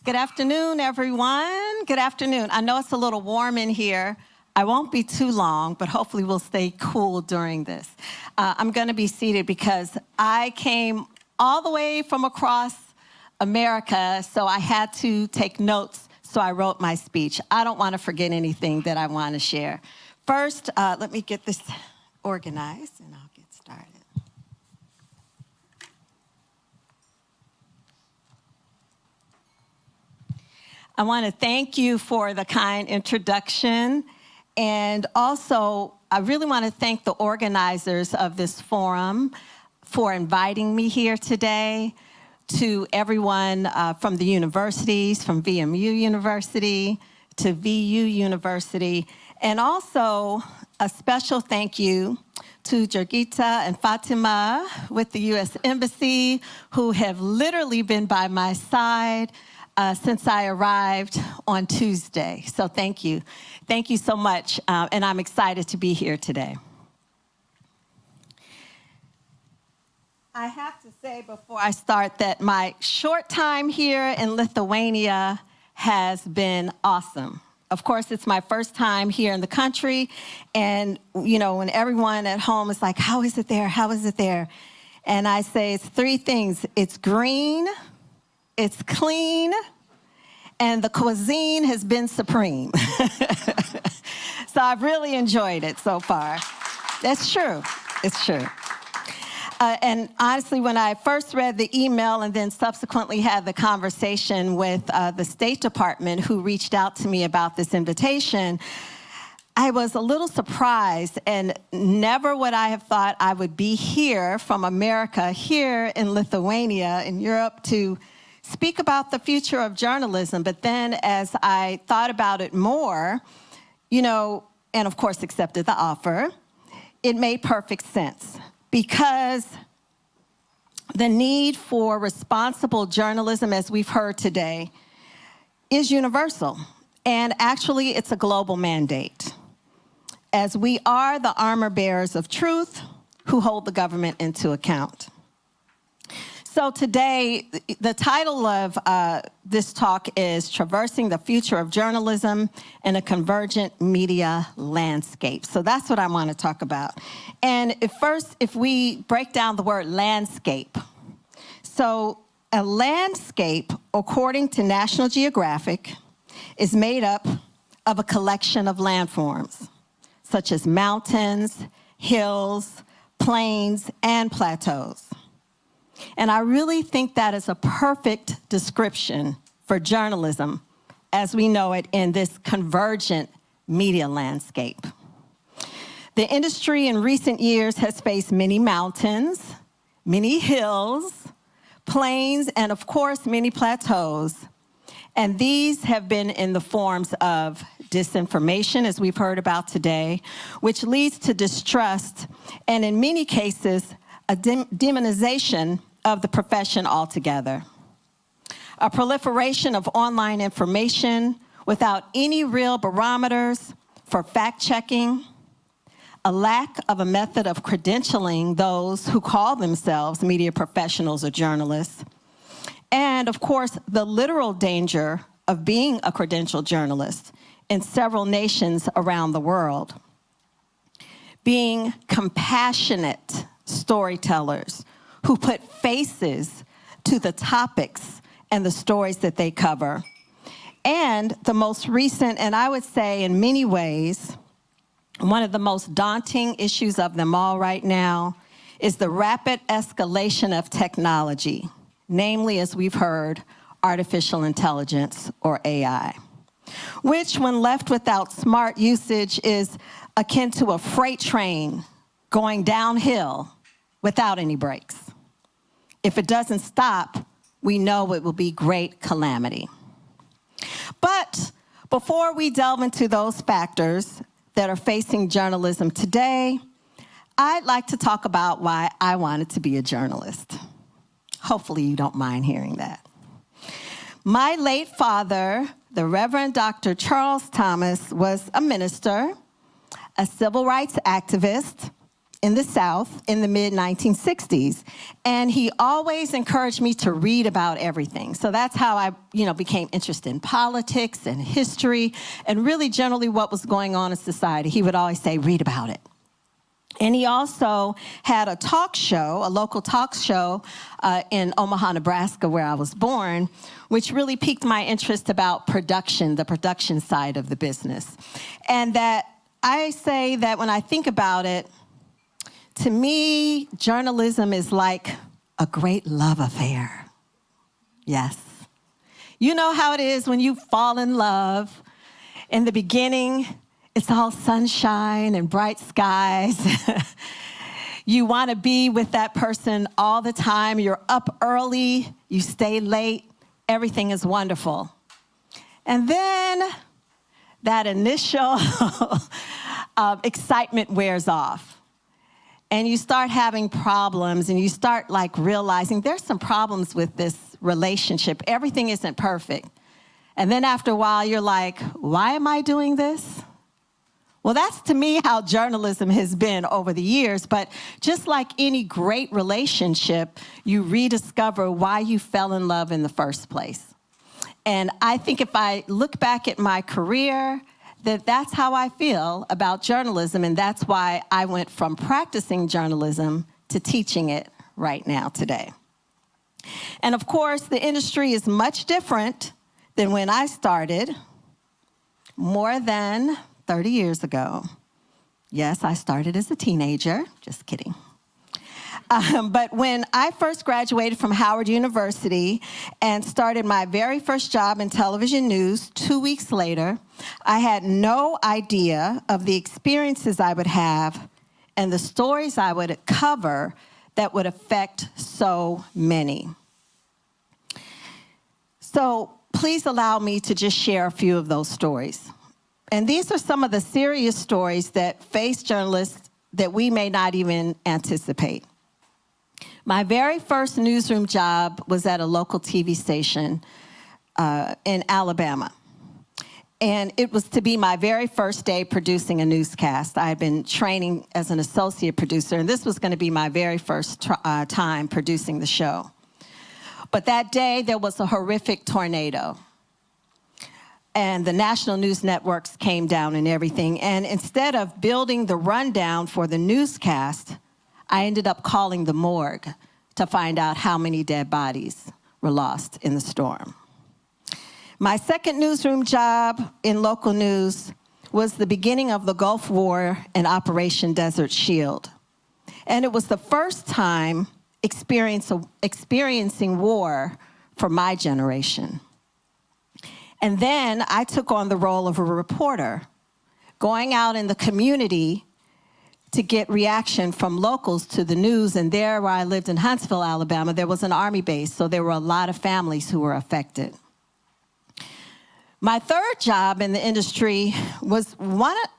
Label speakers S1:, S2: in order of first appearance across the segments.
S1: Good afternoon, everyone. Good afternoon. I know it's a little warm in here. I won't be too long, but hopefully we'll stay cool during this. I'm going to be seated because I came all the way from across America, so I had to take notes, so I wrote my speech. I don't want to forget anything that I want to share. First, let me get this organized, and I'll get started. I want to thank you for the kind introduction, and also I really want to thank the organizers of this forum for inviting me here today, to everyone from the universities, from VMU University to VU University, and also a special thank you to Jurgita and Fatima with the U.S. Embassy, who have literally been by my side since I arrived on Tuesday. So thank you. Thank you so much, and I'm excited to be here today. I have to say before I start that my short time here in Lithuania has been awesome. Of course, it's my first time here in the country, and when everyone at home is like, how is it there? How is it there? And I say it's three things. It's green, it's clean, and the cuisine has been supreme. So I've really enjoyed it so far. That's true. It's true. And honestly, when I first read the email and then subsequently had the conversation with the State Department who reached out to me about this invitation, I was a little surprised, and never would I have thought I would be here from America, here in Lithuania, in Europe, to speak about the future of journalism. But then as I thought about it more, and of course accepted the offer, it made perfect sense, because the need for responsible journalism, as we've heard today, is universal. And actually, it's a global mandate, as we are the armor bearers of truth who hold the government into account. So today, the title of this talk is Traversing the Future of Journalism in a Convergent Media Landscape. So that's what I want to talk about. And if we break down the word landscape. So a landscape, according to National Geographic, is made up of a collection of landforms, such as mountains, hills, plains, and plateaus. And I really think that is a perfect description for journalism as we know it in this convergent media landscape. The industry in recent years has faced many mountains, many hills, plains, and of course, many plateaus. And these have been in the forms of disinformation, as we've heard about today, which leads to distrust and in many cases, a demonization of the profession altogether. A proliferation of online information without any real barometers for fact-checking, a lack of a method of credentialing those who call themselves media professionals or journalists, and of course, the literal danger of being a credentialed journalist in several nations around the world. Being compassionate storytellers who put faces to the topics and the stories that they cover. And the most recent, and I would say in many ways, one of the most daunting issues of them all right now is the rapid escalation of technology, namely, as we've heard, artificial intelligence, or AI, which, when left without smart usage, is akin to a freight train going downhill without any brakes. If it doesn't stop, we know it will be great calamity. But before we delve into those factors that are facing journalism today, I'd like to talk about why I wanted to be a journalist. Hopefully you don't mind hearing that. My late father, the Reverend Dr. Charles Thomas, was a minister, a civil rights activist, in the South in the mid-1960s. And he always encouraged me to read about everything. So that's how I, became interested in politics and history and really generally what was going on in society. He would always say, read about it. And he also had a talk show, a local talk show in Omaha, Nebraska, where I was born, which really piqued my interest about production, the production side of the business. And that I say that when I think about it, to me, journalism is like a great love affair. Yes. You know how it is when you fall in love. In the beginning, it's all sunshine and bright skies. You want to be with that person all the time. You're up early, you stay late, everything is wonderful. And then that initial excitement wears off. And you start having problems, and you start realizing there's some problems with this relationship. Everything isn't perfect. And then after a while, you're like, why am I doing this? Well, that's to me how journalism has been over the years. But just like any great relationship, you rediscover why you fell in love in the first place. And I think if I look back at my career, that's how I feel about journalism, and that's why I went from practicing journalism to teaching it right now today. And of course, the industry is much different than when I started more than 30 years ago. Yes, I started as a teenager, just kidding. But when I first graduated from Howard University and started my very first job in television news 2 weeks later, I had no idea of the experiences I would have and the stories I would cover that would affect so many. So please allow me to just share a few of those stories. And these are some of the serious stories that face journalists that we may not even anticipate. My very first newsroom job was at a local TV station in Alabama. And it was to be my very first day producing a newscast. I had been training as an associate producer, and this was going to be my very first time producing the show. But that day, there was a horrific tornado. And the national news networks came down and everything. And instead of building the rundown for the newscast, I ended up calling the morgue to find out how many dead bodies were lost in the storm. My second newsroom job in local news was the beginning of the Gulf War and Operation Desert Shield. And it was the first time experiencing war for my generation. And then I took on the role of a reporter, going out in the community to get reaction from locals to the news. And there, where I lived in Huntsville, Alabama, there was an Army base, so there were a lot of families who were affected. My third job in the industry was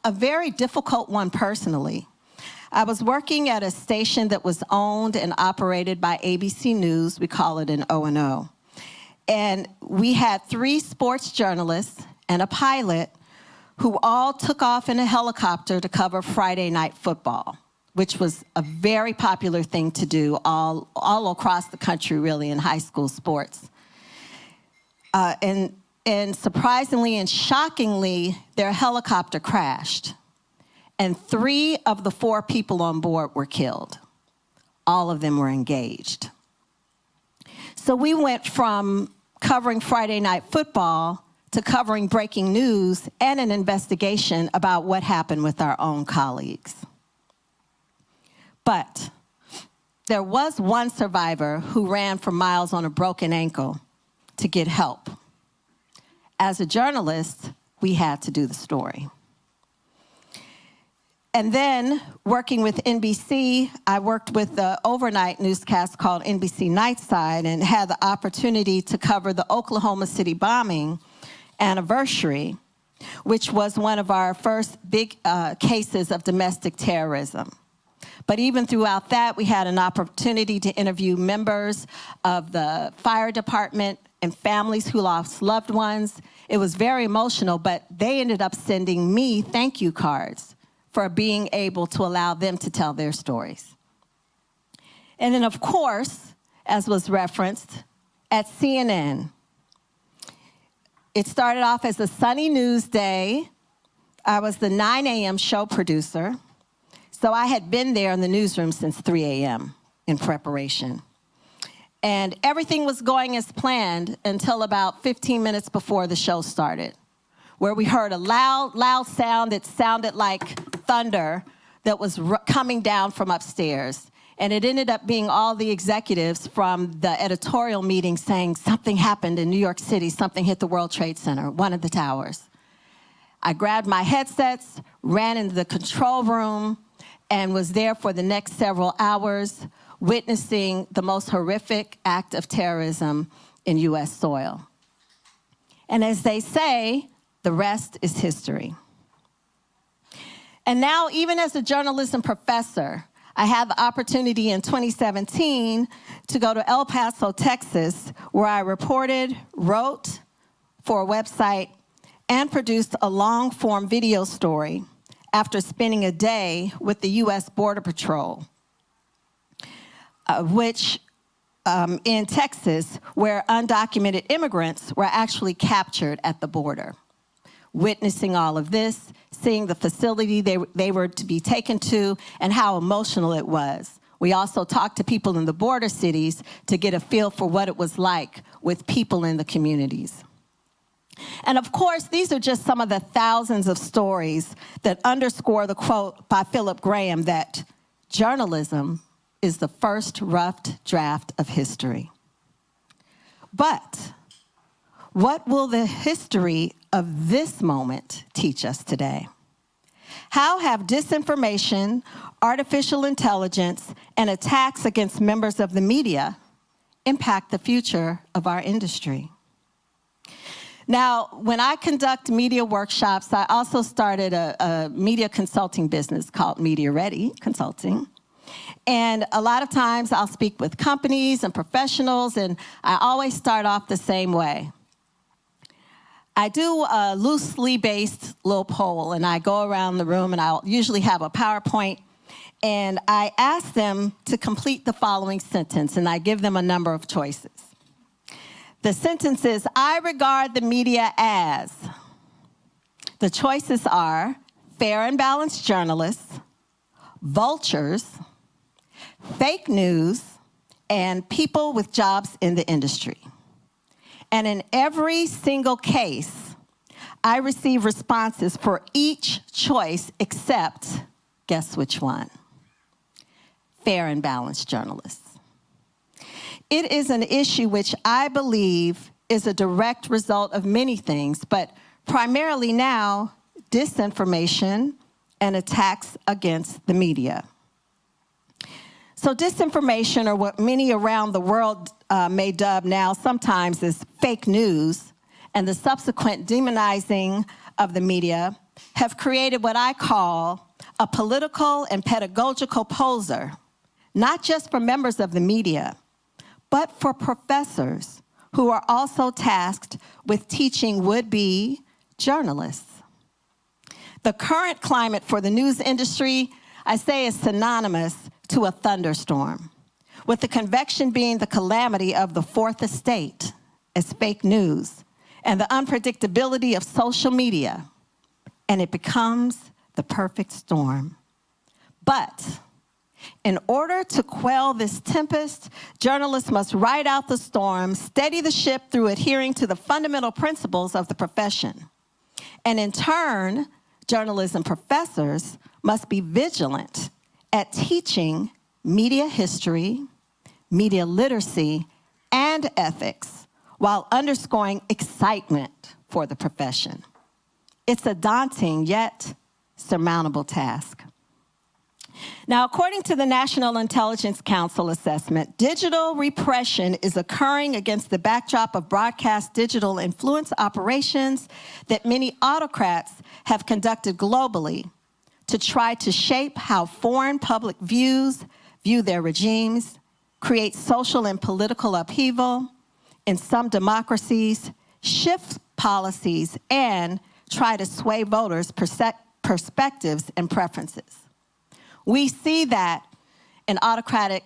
S1: a very difficult one personally. I was working at a station that was owned and operated by ABC News. We call it an O&O. And we had 3 sports journalists and a pilot who all took off in a helicopter to cover Friday night football, which was a very popular thing to do all across the country, really, in high school sports. And surprisingly and shockingly, their helicopter crashed, and 3 of the 4 people on board were killed. All of them were engaged. So we went from covering Friday night football to covering breaking news and an investigation about what happened with our own colleagues. But there was one survivor who ran for miles on a broken ankle to get help. As a journalist, we had to do the story. And then, working with NBC, I worked with the overnight newscast called NBC Nightside and had the opportunity to cover the Oklahoma City bombing anniversary, which was one of our first big cases of domestic terrorism. But even throughout that, we had an opportunity to interview members of the fire department and families who lost loved ones. It was very emotional, but they ended up sending me thank you cards for being able to allow them to tell their stories. And then, of course, as was referenced, at CNN, it started off as a sunny news day. I was the 9 a.m. show producer, so I had been there in the newsroom since 3 a.m. in preparation. And everything was going as planned until about 15 minutes before the show started, where we heard a loud sound that sounded like thunder that was coming down from upstairs. And it ended up being all the executives from the editorial meeting saying something happened in New York City, something hit the World Trade Center, one of the towers. I grabbed my headsets, ran into the control room, and was there for the next several hours, witnessing the most horrific act of terrorism in U.S. soil. And as they say, the rest is history. And now, even as a journalism professor, I had the opportunity in 2017 to go to El Paso, Texas, where I reported, wrote for a website, and produced a long-form video story after spending a day with the U.S. Border Patrol, in Texas, where undocumented immigrants were actually captured at the border. Witnessing all of this, seeing the facility they were to be taken to, and how emotional it was. We also talked to people in the border cities to get a feel for what it was like with people in the communities. And of course, these are just some of the thousands of stories that underscore the quote by Philip Graham that journalism is the first rough draft of history. But what will the history of this moment teach us today? How have disinformation, artificial intelligence, and attacks against members of the media impact the future of our industry? Now, when I conduct media workshops, I also started a media consulting business called Media Ready Consulting. And a lot of times I'll speak with companies and professionals, and I always start off the same way. I do a loosely based little poll, and I go around the room, and I'll usually have a PowerPoint, and I ask them to complete the following sentence, and I give them a number of choices. The sentence is, I regard the media as. The choices are fair and balanced journalists, vultures, fake news, and people with jobs in the industry. And in every single case, I receive responses for each choice except, guess which one? Fair and balanced journalists. It is an issue which I believe is a direct result of many things, but primarily now, disinformation and attacks against the media. So disinformation, or what many around the world may dub now sometimes as fake news, and the subsequent demonizing of the media have created what I call a political and pedagogical poser, not just for members of the media, but for professors who are also tasked with teaching would-be journalists. The current climate for the news industry, I say, is synonymous to a thunderstorm, with the convection being the calamity of the fourth estate as fake news and the unpredictability of social media, and it becomes the perfect storm. But in order to quell this tempest, journalists must ride out the storm, steady the ship through adhering to the fundamental principles of the profession. And in turn, journalism professors must be vigilant at teaching media history, media literacy, and ethics while underscoring excitement for the profession. It's a daunting yet surmountable task. Now, according to the National Intelligence Council assessment, digital repression is occurring against the backdrop of broadcast digital influence operations that many autocrats have conducted globally to try to shape how foreign public view their regimes, create social and political upheaval in some democracies, shift policies, and try to sway voters' perspectives and preferences. We see that in autocratic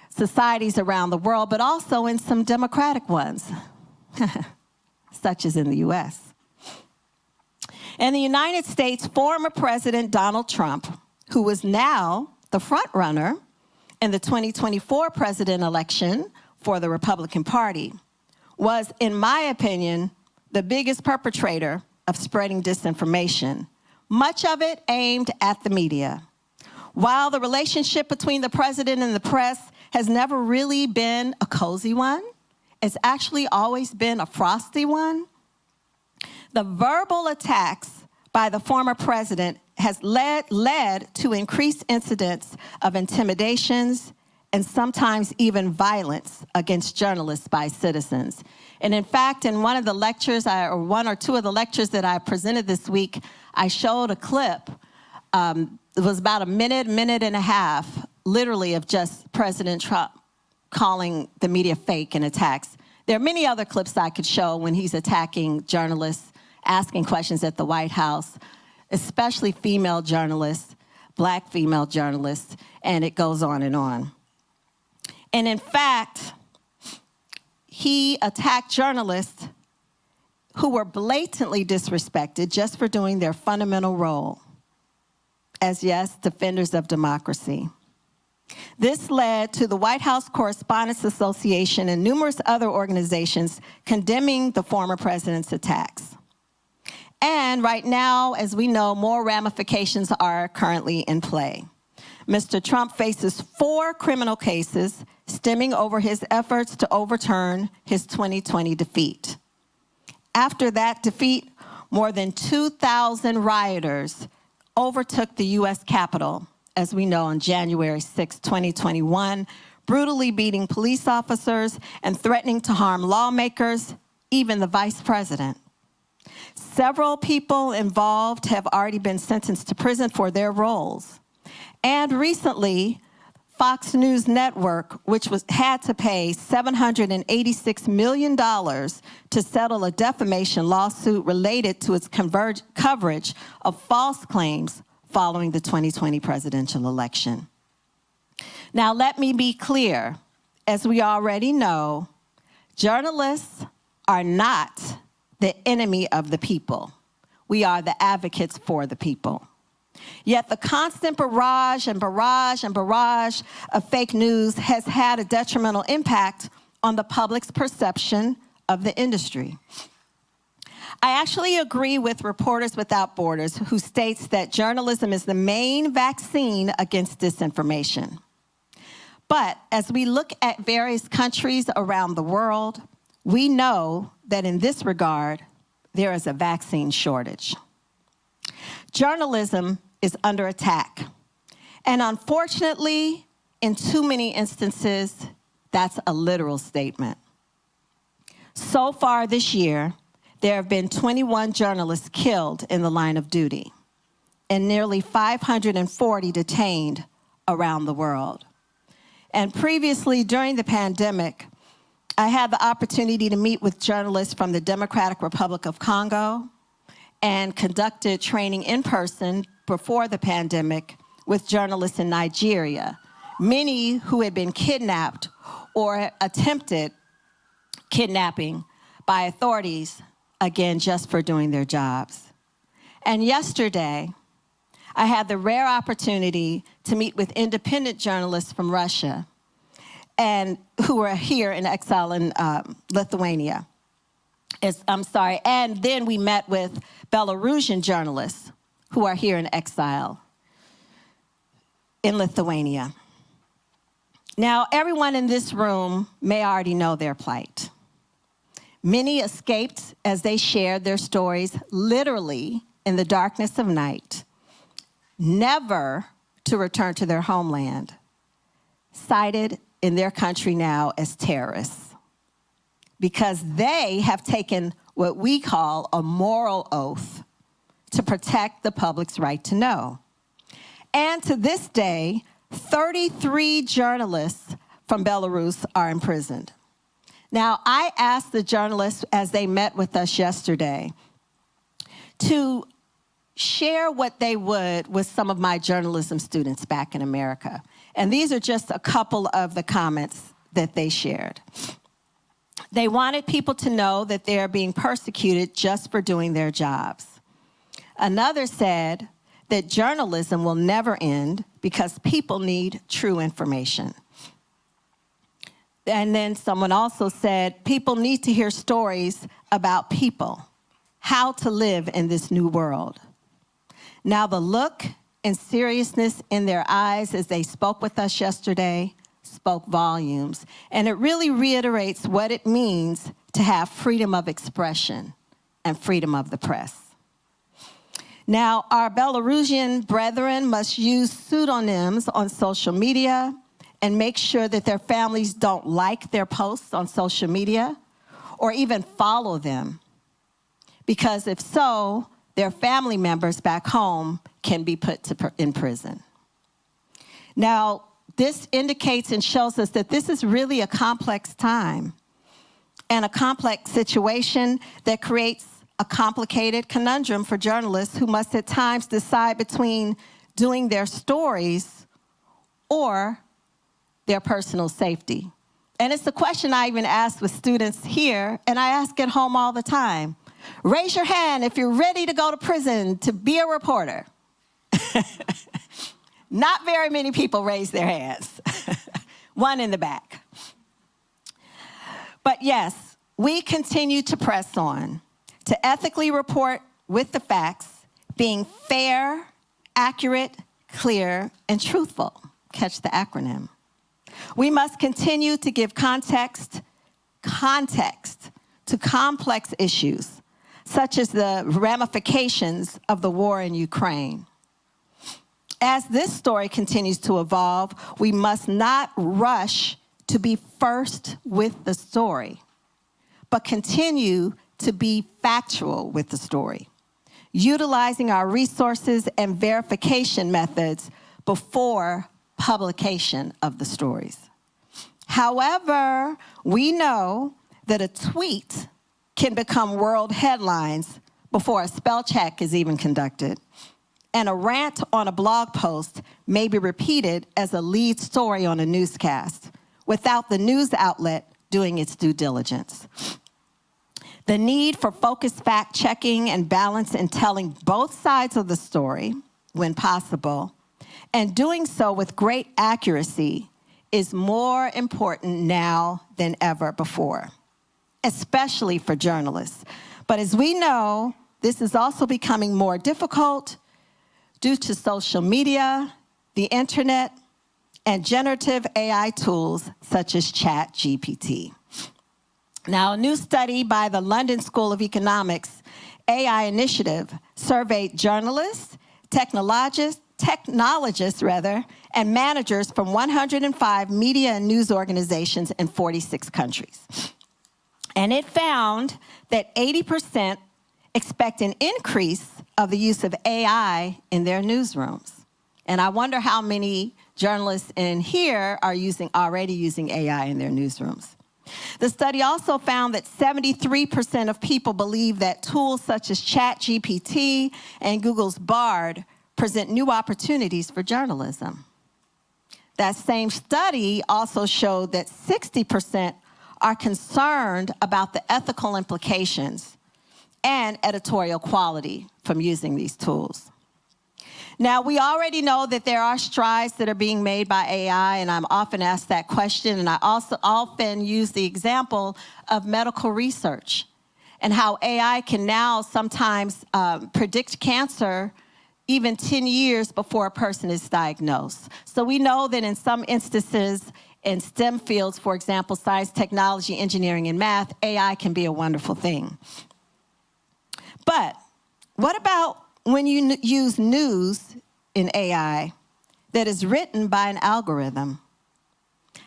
S1: societies around the world, but also in some democratic ones, such as in the US. In the United States, former President Donald Trump, who is now the front runner in the 2024 president election for the Republican Party, was, in my opinion, the biggest perpetrator of spreading disinformation, much of it aimed at the media. While the relationship between the president and the press has never really been a cozy one, it's actually always been a frosty one. The verbal attacks by the former president has led to increased incidents of intimidations and sometimes even violence against journalists by citizens. And in fact, in one of the lectures, or one or two of the lectures that I presented this week, I showed a clip. It was about a minute and a half, literally, of just President Trump calling the media fake and attacks. There are many other clips I could show when he's attacking journalists, asking questions at the White House, especially female journalists, black female journalists, and it goes on and on. And in fact, he attacked journalists who were blatantly disrespected just for doing their fundamental role as, yes, defenders of democracy. This led to the White House Correspondents Association and numerous other organizations condemning the former president's attacks. And right now, as we know, more ramifications are currently in play. Mr. Trump faces 4 criminal cases stemming over his efforts to overturn his 2020 defeat. After that defeat, more than 2,000 rioters overtook the U.S. Capitol, as we know, on January 6, 2021, brutally beating police officers and threatening to harm lawmakers, even the vice president. Several people involved have already been sentenced to prison for their roles. And recently, Fox News Network, which had to pay $786 million to settle a defamation lawsuit related to its coverage of false claims following the 2020 presidential election. Now, let me be clear. As we already know, journalists are not the enemy of the people. We are the advocates for the people. Yet the constant barrage of fake news has had a detrimental impact on the public's perception of the industry. I actually agree with Reporters Without Borders, who states that journalism is the main vaccine against disinformation. But as we look at various countries around the world, we know that in this regard, there is a vaccine shortage. Journalism is under attack. And unfortunately, in too many instances, that's a literal statement. So far this year, there have been 21 journalists killed in the line of duty and nearly 540 detained around the world. And previously, during the pandemic, I had the opportunity to meet with journalists from the Democratic Republic of Congo and conducted training in person before the pandemic with journalists in Nigeria, many who had been kidnapped or attempted kidnapping by authorities, again, just for doing their jobs. And yesterday, I had the rare opportunity to meet with independent journalists from Russia and who were here in exile in Lithuania. And then we met with Belarusian journalists who are here in exile in Lithuania. Now, everyone in this room may already know their plight. Many escaped as they shared their stories literally in the darkness of night, never to return to their homeland, cited in their country now as terrorists, because they have taken what we call a moral oath to protect the public's right to know. And to this day, 33 journalists from Belarus are imprisoned. Now, I asked the journalists as they met with us yesterday to share what they would with some of my journalism students back in America. And these are just a couple of the comments that they shared. They wanted people to know that they are being persecuted just for doing their jobs. Another said that journalism will never end because people need true information. And then someone also said, people need to hear stories about people, how to live in this new world. Now, the look and seriousness in their eyes as they spoke with us yesterday spoke volumes, and it really reiterates what it means to have freedom of expression and freedom of the press. Now, our Belarusian brethren must use pseudonyms on social media and make sure that their families don't like their posts on social media or even follow them, because if so, their family members back home can be put in prison. Now, this indicates and shows us that this is really a complex time and a complex situation that creates a complicated conundrum for journalists who must at times decide between doing their stories or their personal safety. And it's a question I even ask with students here, and I ask at home all the time. Raise your hand if you're ready to go to prison to be a reporter. Not very many people raise their hands. One in the back. But yes, we continue to press on to ethically report with the facts, being fair, accurate, clear, and truthful. Catch the acronym. We must continue to give context to complex issues, such as the ramifications of the war in Ukraine. As this story continues to evolve, we must not rush to be first with the story, but continue to be factual with the story, utilizing our resources and verification methods before publication of the stories. However, we know that a tweet can become world headlines before a spell check is even conducted, and a rant on a blog post may be repeated as a lead story on a newscast without the news outlet doing its due diligence. The need for focused fact-checking and balance in telling both sides of the story, when possible, and doing so with great accuracy is more important now than ever before, especially for journalists. But as we know, this is also becoming more difficult due to social media, the internet, and generative AI tools such as ChatGPT. Now, a new study by the London School of Economics AI Initiative surveyed journalists, technologists, and managers from 105 media and news organizations in 46 countries. And it found that 80% expect an increase of the use of AI in their newsrooms. And I wonder how many journalists in here are already using AI in their newsrooms. The study also found that 73% of people believe that tools such as ChatGPT and Google's Bard present new opportunities for journalism. That same study also showed that 60% are concerned about the ethical implications and editorial quality from using these tools. Now, we already know that there are strides that are being made by AI, and I'm often asked that question, and I also often use the example of medical research and how AI can now sometimes predict cancer even 10 years before a person is diagnosed. So we know that in some instances, in STEM fields, for example, science, technology, engineering, and math, AI can be a wonderful thing. But what about when you use news in AI that is written by an algorithm?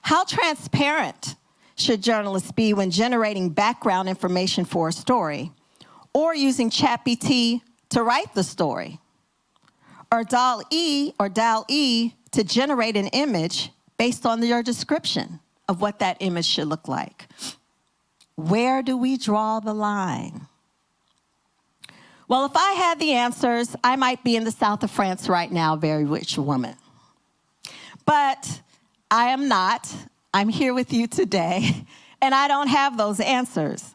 S1: How transparent should journalists be when generating background information for a story, or using ChatGPT to write the story, or DALL-E to generate an image based on your description of what that image should look like? Where do we draw the line? Well, if I had the answers, I might be in the south of France right now, a very rich woman. But I am not. I'm here with you today, and I don't have those answers.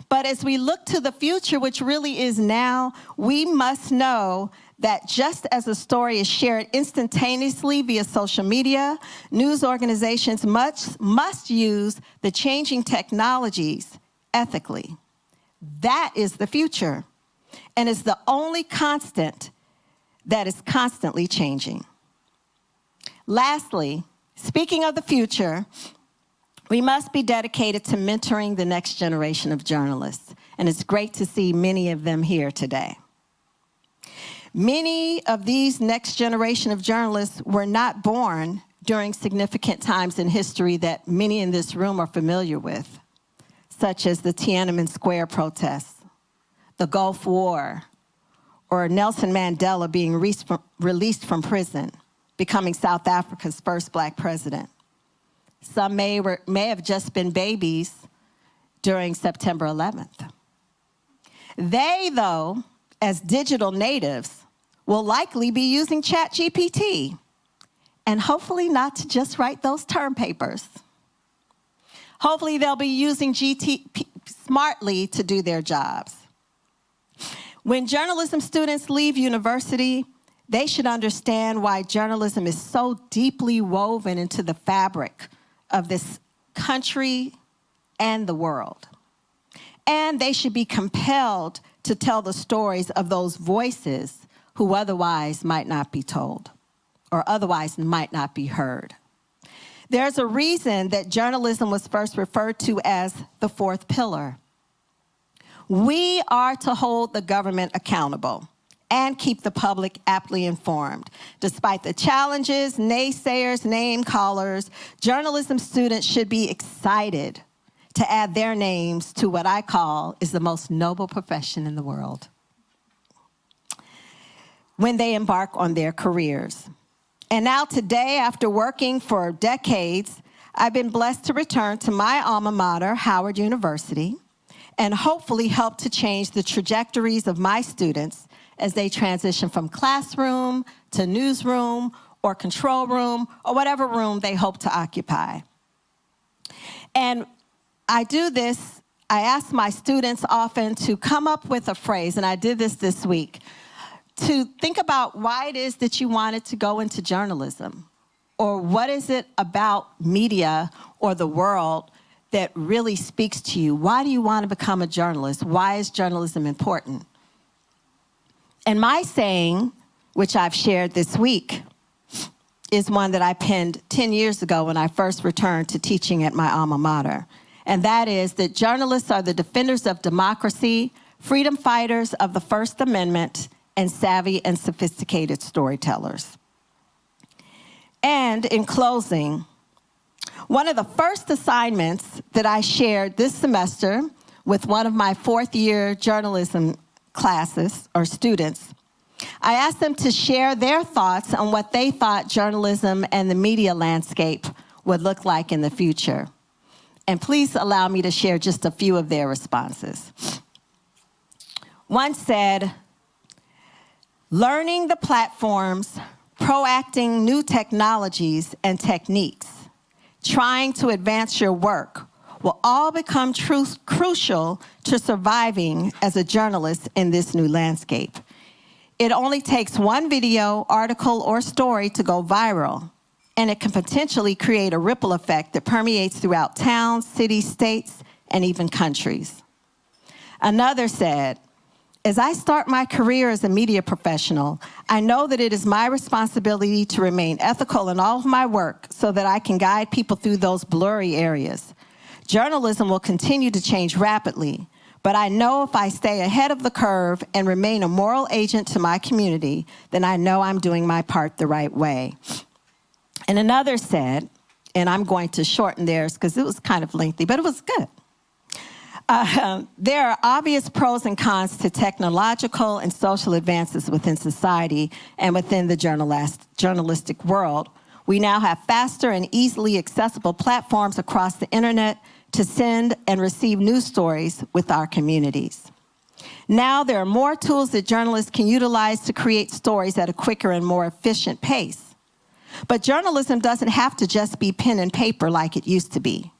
S1: But as we look to the future, which really is now, we must know that just as a story is shared instantaneously via social media, news organizations must use the changing technologies ethically. That is the future, and is the only constant that is constantly changing. Lastly, speaking of the future, we must be dedicated to mentoring the next generation of journalists, and it's great to see many of them here today. Many of these next generation of journalists were not born during significant times in history that many in this room are familiar with, such as the Tiananmen Square protests, the Gulf War, or Nelson Mandela being released from prison, becoming South Africa's first Black president. Some may have just been babies during September 11th. They, though, as digital natives, will likely be using ChatGPT, and hopefully not to just write those term papers. Hopefully they'll be using GTP smartly to do their jobs. When journalism students leave university, they should understand why journalism is so deeply woven into the fabric of this country and the world. And they should be compelled to tell the stories of those voices who otherwise might not be told or otherwise might not be heard. There's a reason that journalism was first referred to as the fourth pillar. We are to hold the government accountable and keep the public aptly informed. Despite the challenges, naysayers, name callers, journalism students should be excited to add their names to what I call is the most noble profession in the world when they embark on their careers. And now today, after working for decades, I've been blessed to return to my alma mater, Howard University, and hopefully help to change the trajectories of my students as they transition from classroom to newsroom or control room or whatever room they hope to occupy. And I do this, I ask my students often to come up with a phrase, and I did this week, to think about why it is that you wanted to go into journalism, or what is it about media or the world that really speaks to you. Why do you want to become a journalist? Why is journalism important? And my saying, which I've shared this week, is one that I penned 10 years ago when I first returned to teaching at my alma mater. And that is that journalists are the defenders of democracy, freedom fighters of the First Amendment, and savvy and sophisticated storytellers. And in closing, one of the first assignments that I shared this semester with one of my fourth-year journalism classes or students, I asked them to share their thoughts on what they thought journalism and the media landscape would look like in the future. And please allow me to share just a few of their responses. One said, learning the platforms, proacting new technologies and techniques, trying to advance your work will all become crucial to surviving as a journalist in this new landscape. It only takes one video, article, or story to go viral, and it can potentially create a ripple effect that permeates throughout towns, cities, states, and even countries. Another said, as I start my career as a media professional, I know that it is my responsibility to remain ethical in all of my work so that I can guide people through those blurry areas. Journalism will continue to change rapidly, but I know if I stay ahead of the curve and remain a moral agent to my community, then I know I'm doing my part the right way. And another said, and I'm going to shorten theirs because it was kind of lengthy, but it was good. There are obvious pros and cons to technological and social advances within society and within the journalistic world. We now have faster and easily accessible platforms across the internet to send and receive news stories with our communities. Now there are more tools that journalists can utilize to create stories at a quicker and more efficient pace. But journalism doesn't have to just be pen and paper like it used to be.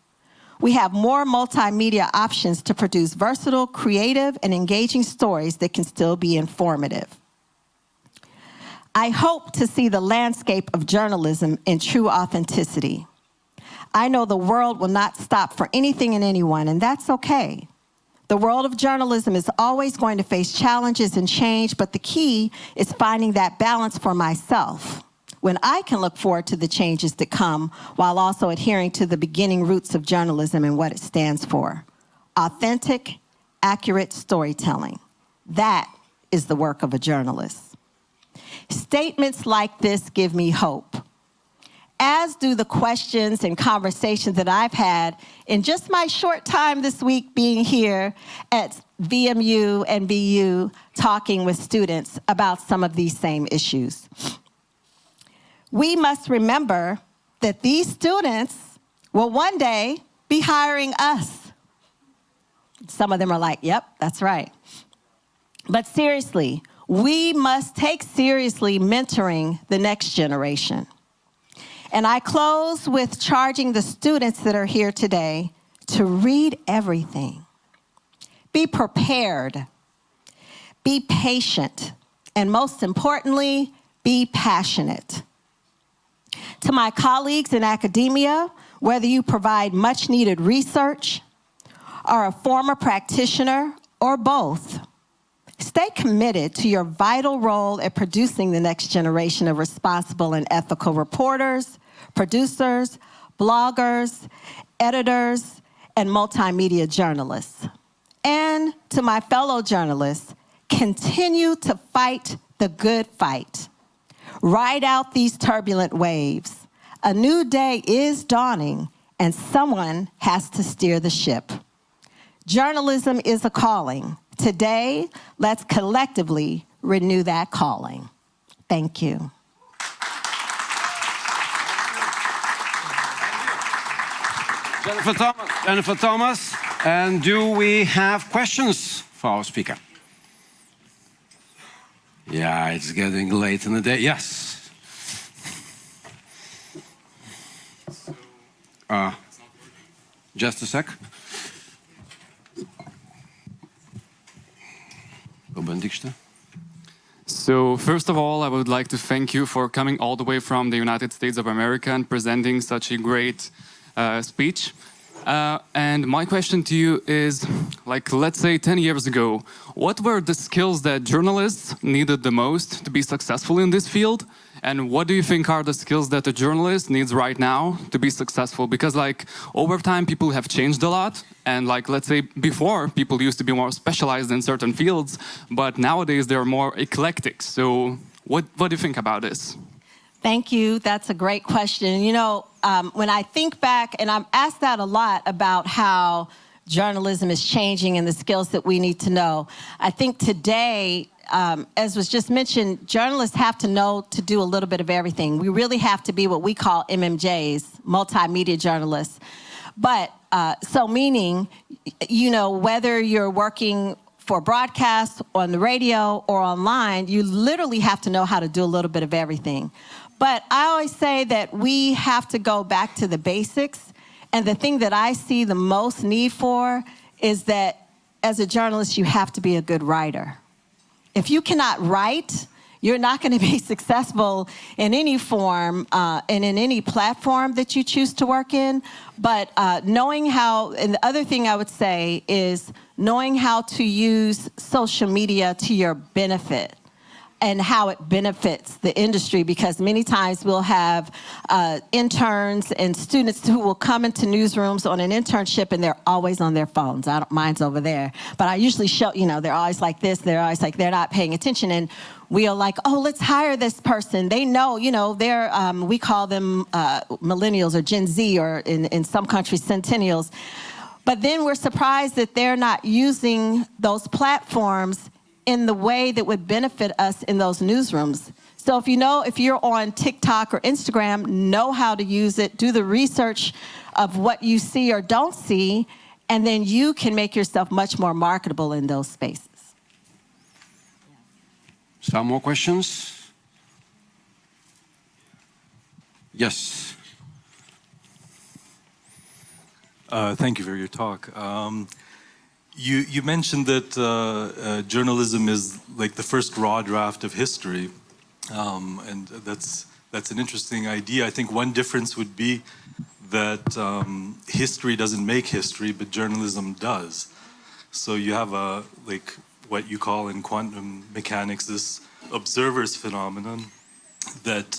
S1: We have more multimedia options to produce versatile, creative, and engaging stories that can still be informative. I hope to see the landscape of journalism in true authenticity. I know the world will not stop for anything and anyone, and that's okay. The world of journalism is always going to face challenges and change, but the key is finding that balance for myself, when I can look forward to the changes that come while also adhering to the beginning roots of journalism and what it stands for. Authentic, accurate storytelling. That is the work of a journalist. Statements like this give me hope, as do the questions and conversations that I've had in just my short time this week being here at VMU and BU talking with students about some of these same issues. We must remember that these students will one day be hiring us. Some of them are like, yep, that's right. But seriously, we must take seriously mentoring the next generation. And I close with charging the students that are here today to read everything. Be prepared, be patient, and most importantly, be passionate. To my colleagues in academia, whether you provide much needed research, are a former practitioner, or both, stay committed to your vital role at producing the next generation of responsible and ethical reporters, producers, bloggers, editors, and multimedia journalists. And to my fellow journalists, continue to fight the good fight. Ride out these turbulent waves. A new day is dawning, and someone has to steer the ship. Journalism is a calling. Today, let's collectively renew that calling. Thank you.
S2: Jennifer Thomas, and do we have questions for our speaker? Yeah, it's getting late in the day. Yes. Just a sec.
S3: So first of all, I would like to thank you for coming all the way from the United States of America and presenting such a great speech. And my question to you is, like, let's say 10 years ago, what were the skills that journalists needed the most to be successful in this field? And what do you think are the skills that a journalist needs right now to be successful? Because, like, over time, people have changed a lot. And, like, let's say before, people used to be more specialized in certain fields, but nowadays they're more eclectic. So what do you think about this?
S1: Thank you. That's a great question. You know, when I think back, and I'm asked that a lot about how journalism is changing and the skills that we need to know. I think today, as was just mentioned, journalists have to know to do a little bit of everything. We really have to be what we call MMJs, multimedia journalists. But so meaning, you know, whether you're working for broadcast, on the radio, or online, you literally have to know how to do a little bit of everything. But I always say that we have to go back to the basics. And the thing that I see the most need for is that as a journalist, you have to be a good writer. If you cannot write, you're not going to be successful in any form and in any platform that you choose to work in. But knowing how, and the other thing I would say is knowing how to use social media to your benefit and how it benefits the industry, because many times we'll have interns and students who will come into newsrooms on an internship and they're always on their phones. Mine's over there. But I usually show, you know, they're always like this, they're always like, they're not paying attention. And we are like, oh, let's hire this person. They know, you know, they're, we call them millennials or Gen Z, or in some countries, centennials. But then we're surprised that they're not using those platforms in the way that would benefit us in those newsrooms. So if you're on TikTok or Instagram, know how to use it, do the research of what you see or don't see, and then you can make yourself much more marketable in those spaces.
S2: Some more questions? Yes.
S4: Thank you for your talk. You mentioned that journalism is like the first raw draft of history, and that's an interesting idea. I think one difference would be that history doesn't make history, but journalism does. So you have like what you call in quantum mechanics this observer's phenomenon, that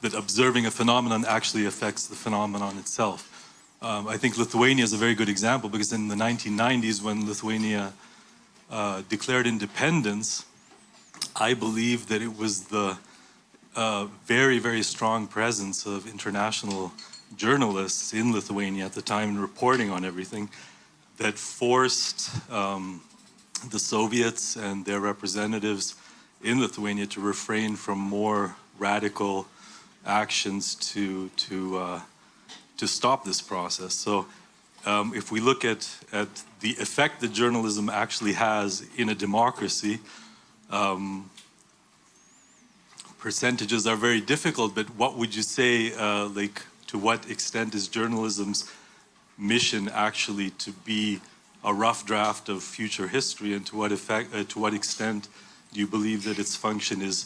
S4: that observing a phenomenon actually affects the phenomenon itself. I think Lithuania is a very good example, because in the 1990s, when Lithuania declared independence, I believe that it was the very, very strong presence of international journalists in Lithuania at the time reporting on everything that forced the Soviets and their representatives in Lithuania to refrain from more radical actions to stop this process. So if we look at the effect that journalism actually has in a democracy, percentages are very difficult, but what would you say, like, to what extent is journalism's mission actually to be a rough draft of future history, and to what extent do you believe that its function is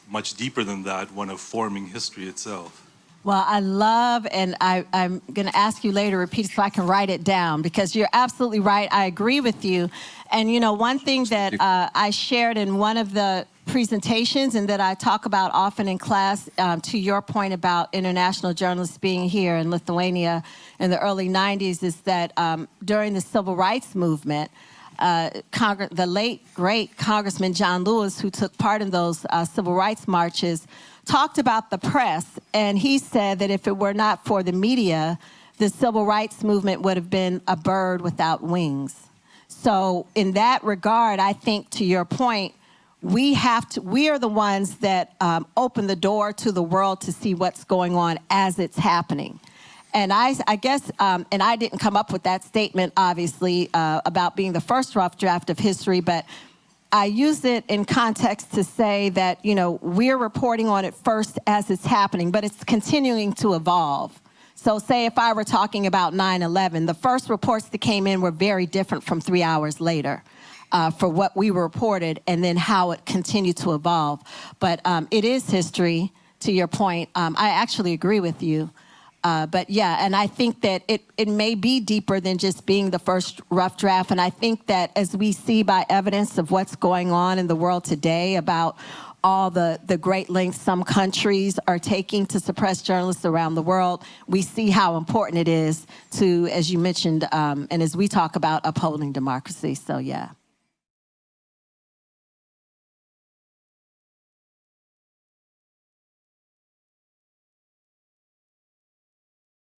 S4: much deeper than that, one of forming history itself?
S1: Well, I love, and I'm going to ask you later to repeat it so I can write it down, because you're absolutely right. I agree with you. And, you know, one thing that I shared in one of the presentations and that I talk about often in class, to your point about international journalists being here in Lithuania in the early 90s, is that during the civil rights movement, the late, great Congressman John Lewis, who took part in those civil rights marches, talked about the press, and he said that if it were not for the media, the civil rights movement would have been a bird without wings. So in that regard, I think, to your point, we are the ones that open the door to the world to see what's going on as it's happening. And I guess, and I didn't come up with that statement, obviously, about being the first rough draft of history, but I use it in context to say that, you know, we're reporting on it first as it's happening, but it's continuing to evolve. So say if I were talking about 9/11, the first reports that came in were very different from 3 hours later for what we reported, and then how it continued to evolve. But it is history, to your point. I actually agree with you. But yeah, and I think that it may be deeper than just being the first rough draft. And I think that as we see by evidence of what's going on in the world today about all the great lengths some countries are taking to suppress journalists around the world, we see how important it is to, as you mentioned, and as we talk about, upholding democracy. So yeah.